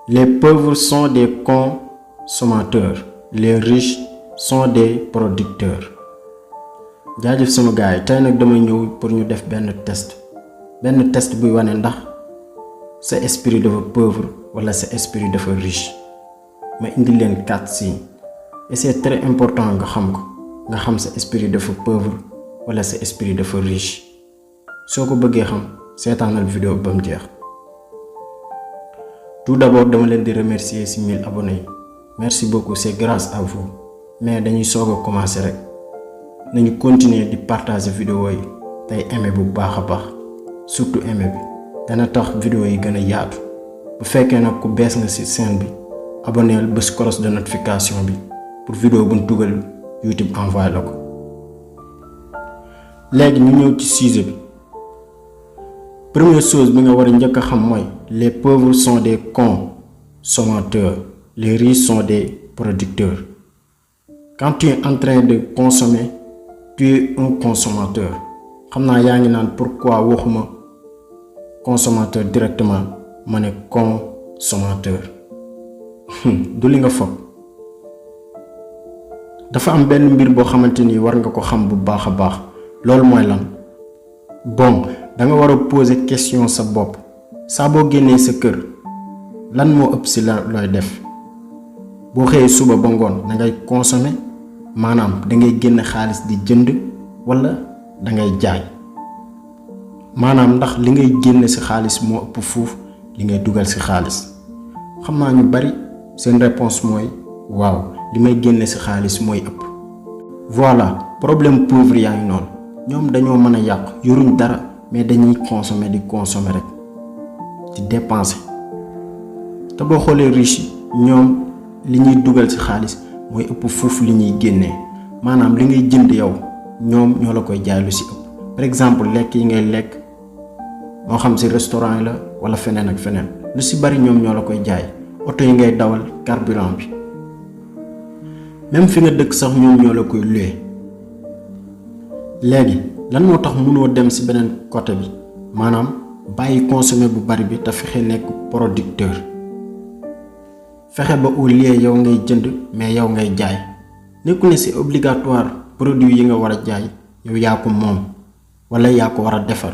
Les pauvres sont des consommateurs, les riches sont des producteurs. jaajëf sama gars yi tey nag damay ñëw pour ñu def benn test buy wane ndax sa esprit dafa pauvre wala sa esprit dafa riche ma indi leen 4 signes et c'est très important nga xam ko nga xam sa esprit dafa pauvre wala sa esprit dafa riche soo ko bëggee xam seetaanal vidéo ba mu jeex. Tout d'abord dama leen di remercier ci 1000 abonnés yi merci beaucoup, c'est grâce à vous mais dañuy soog a commencer rek nañu continuer di partager vidéo yi tey aimer bu baax a baax surtout aimer bi dana tax vidéo yi gën a yaatu bu fekkee nag ku bees nga ci chaîne bi abonneel bés cloche de notification bi pour vidéo bu ñu dugal YouTube envoyé la ko. léegi ñu ñëw ci sujet bi première chose bi nga war a njëkk a xam mooy les pauvres sont des consommateurs, les riches sont des producteurs. Quand tu es en train de consommer, tu es un consommateur. xam naa yaa ngi naan pourquoi waxuma consommateur directement ma ne consommateur du li nga foog dafa am benn mbir boo xamante ni war nga ko xam bu baax a baax loolu mooy lan. bon da nga war a poser question sa bopp saa boo génnee sa kër lan moo ëpp si la looy def boo xëyee suba ba ngoon da ngay consommer maanaam da ngay génn xaalis di jënd wala da ngay jaay maanaam ndax li ngay génn ci xaalis moo ëpp fuuf li ngay dugal ci xaalis. xam naa ñu bari seen réponse mooy waaw li may génn ci xaalis mooy ëpp. voilà problème pauvre yaa ngi noonu ñoom dañoo mën a yàq yoruñ dara mais dañuy consommer di consommer rek di dépenser te boo xoolee riche yi ñoom li ñuy dugal ci xaalis mooy ëpp fuuf li ñuy génnee maanaam li ngay jënd yow ñoom ñoo la koy jaay lu ci ëpp. par exemple lekk yi ngay lekk moo xam ci restaurant yi la wala feneen ak feneen lu ci bari ñoom ñoo la koy jaay oto yi ngay dawal carburant bi même fi nga dëkk sax ñoom ñoo la koy loué. léegi lan moo tax mënoo dem ci beneen côté bi maanaam bàyyi consommer bu bari bi te fexe nekk producteur fexe ba au lieu yow ngay jënd mais yow ngay jaay nekkul ne c'est obligatoire produit yi nga war a jaay yow yaa ko moom wala yaa ko war a defar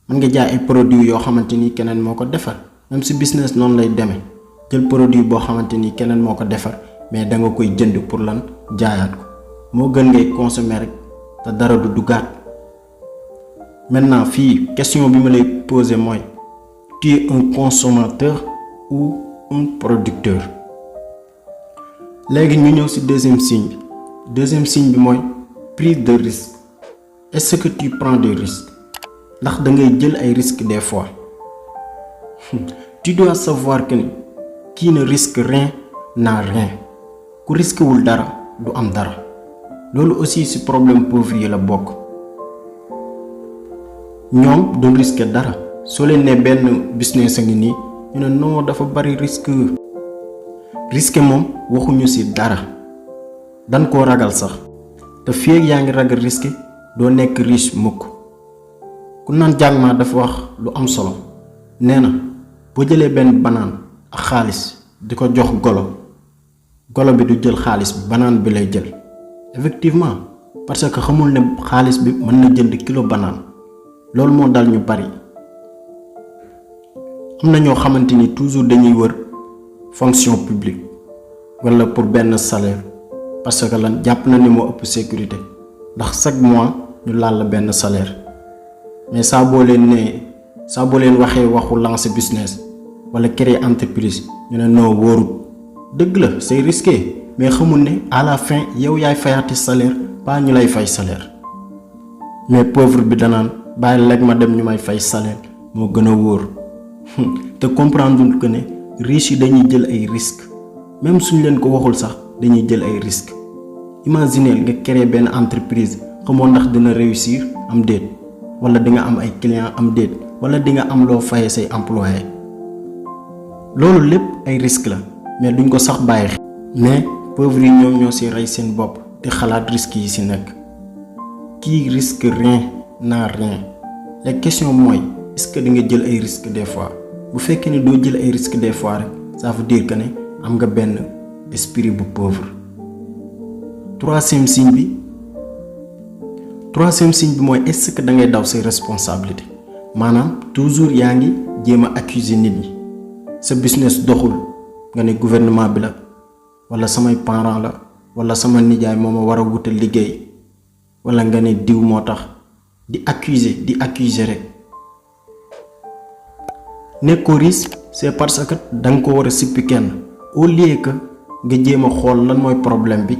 mën nga jaay ay produits yoo xamante ni keneen moo ko defar même ci business noonu lay demee jël produit boo xamante ni keneen moo ko defar mais da nga koy jënd pour lan jaayaat ko moo gën ngay consommer rek te dara du duggaat. maintenant fii question bi ma lay poser mooy tu es un consommateur ou un producteur. léegi ñu ñëw ci deuxième signe bi mooy prise de risque. est-ce que tu prends des risques ndax da ngay jël ay risques des fois. tu dois savoir que qui ne risque rien n'a rien ku risquewul dara du am dara loolu aussi ci problème pauvre yi la bokk. ñoom duñ risquer dara soo leen ne benn business a ngi nii ñu ne non dafa bari risque moom waxuñu ci dara dañ koo ragal sax te fii ak yaa ngi ragal risque doo nekk riche mukk. ku naan jàng ma dafa wax lu am solo nee na boo jëlee benn banaan ak xaalis di ko jox golo bi du jël xaalis bi banaan bi lay jël effectivement parce que xamul ne xaalis bi mën na jënd kilo banaan. loolu moo dal ñu bari am na ñoo xamante ni toujours dañuy wër fonction publique wala pour benn salaire parce que lan jàpp na ni moo ëpp sécurité ndax chaque mois ñu laal la benn salaire mais saa boo leen waxee waxu lancer business wala créer entreprise ñu ne noo wóorul dëgg la c'est risqué mais xamul ne à la fin yow yaay fayaati salaire pas ñu lay fay salaire mais pauvre bi danaan bàyyi lekk ma dem ñu may fay salaire moo gën a wóor te comprendre que ne riche yi dañuy jël ay risques même suñ leen ko waxul sax dañuy jël ay risques. imaginez nga créer benn entreprise xamoo ndax dina réussir am déet wala di nga am ay clients am déet wala di nga am loo fayee say employés loolu lépp ay risques la mais duñ ko sax bàyyi xel. mais pauvres yi ñoom ñoo ci rey seen bopp te xalaat risques yi ci nekk. qui risque rien n'a rien. la question mooy est-ce que di nga jël ay risques des fois bu fekkee ni doo jël ay risques des fois rek ça veut dire que ne am nga benn esprit bu pauvre. troisième signe bi mooy est-ce que da ngay daw say responsabilité maanaam toujours yaa ngi jéem a accuser nit ñi sa business doxul nga ne gouvernement bi la wala samay parents la wala sama nijaay moo ma war a wutal liggéey wala nga ne diw moo tax di accuser rek. nekkoo riche c'est parce que danga ko war a sippi kenn au lieu que nga jéem a xool lan mooy problème bi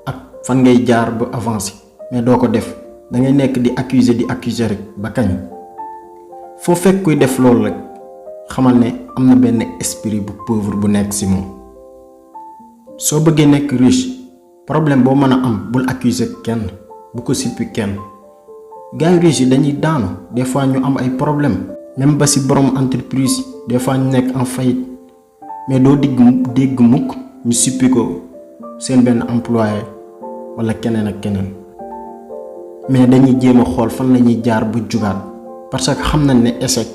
ak fan ngay jaar ba avancer mais doo ko def da ngay nekk di accuser rek ba kañ. foo fekk kuy def loolu rek xamal ne am na benn esprit bu pauvre bu nekk ci moom. soo bëggee nekk riche problème boo mën a am bul accuser kenn bu ko sippi kenn. gars yu riche yi dañuy daanu des fois ñu am ay problème même ba ci borom entreprise des fois ñu nekk en faillite mais doo dégg mukk ñu sippi ko seen benn employé wala keneen ak keneen mais dañuy jéem a xool fan la ñuy jaar bu jugaat parce que xam nañ ne échec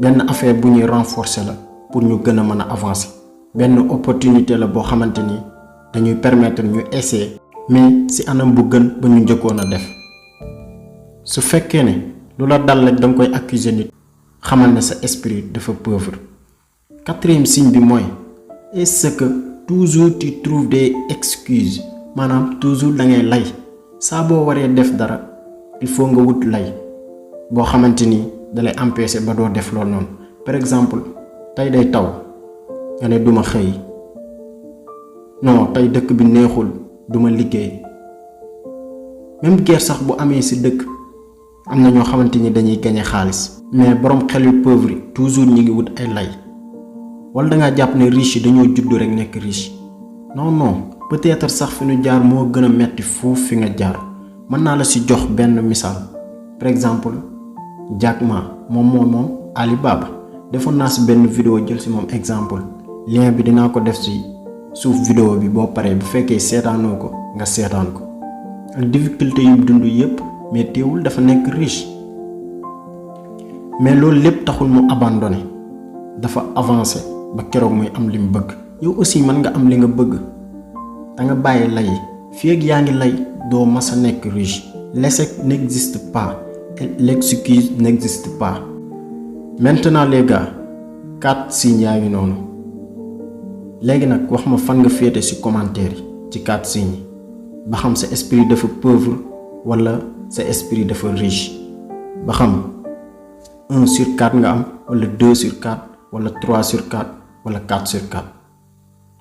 benn affaire bu ñuy renforcer la pour ñu gën a mën a avancer benn opportunité la boo xamante ni dañuy permettre ñu essayer mais ci anam bu gën ba ñu njëkkoon a def. su fekkee ne lu la dal rek danga koy accuser nit xamal ne sa esprit dafa pauvre. quatrième signe bi mooy est-ce que toujours tu trouves des excuses maanaam toujours da ngay lay saa boo waree def dara il faut nga wut lay boo xamante ni dalay empêcher ba doo def loolu noonu. par exemple tey day taw nga ne duma xëy non tey dëkk bi neexul duma liggéey. même guerre sax bu amee ci dëkk am na ñoo xamante ni dañuy gagné xaalis mais borom xel yu pauvre yi toujours ñi ngi wut ay lay. wala da ngaa jàpp ne riche yi dañoo juddu rek nekk riche non peut-être sax fi ñu jaar moo gën a metti foofu fi nga jaar. mën naa la ci jox benn misaal par exemple Jack Ma moom Alibaba defoon naa ci benn vidéo jël ci moom exemple lien bi dinaa ko def ci suuf vidéo bi boo paree bu fekkee seetaanoo ko nga seetaan ko. ak difficulté yu dund yépp mais teewul dafa nekk riche mais loolu lépp taxul mu abandonné dafa avancé ba keroog muy am li mu bëgg. yow aussi mën nga am li nga bëgg da nga bàyyi lay fii ak yaa ngi lay doo mas a nekk riche. l'échec n'existe pas et l'excuse n'existe pas. maintenant les gars 4 signes yaa ngi noonu léegi nag wax ma fan nga féete ci commentaire yi ci 4 signes yi ba xam sa esprit dafa pauvre wala sa esprit dafa riche ba xam 1 sur 4 nga am wala 2 sur 4 wala 3 sur 4 wala 4 sur 4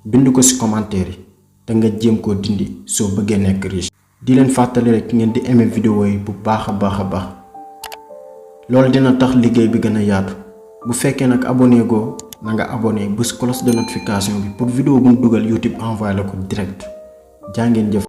bind ko ci commentaire yi te nga jéem koo dindi soo bëggee nekk riche. di leen fàttali rek ngeen di aimer vidéo yi bu baax a baax loolu dina tax liggéey bi gën a yaatu. bu fekkee nag abonné goo na nga abonné bés cloche de notification bi pour vidéo bu mu dugal YouTube envoyé la ko direct. jaa ngeen jëf.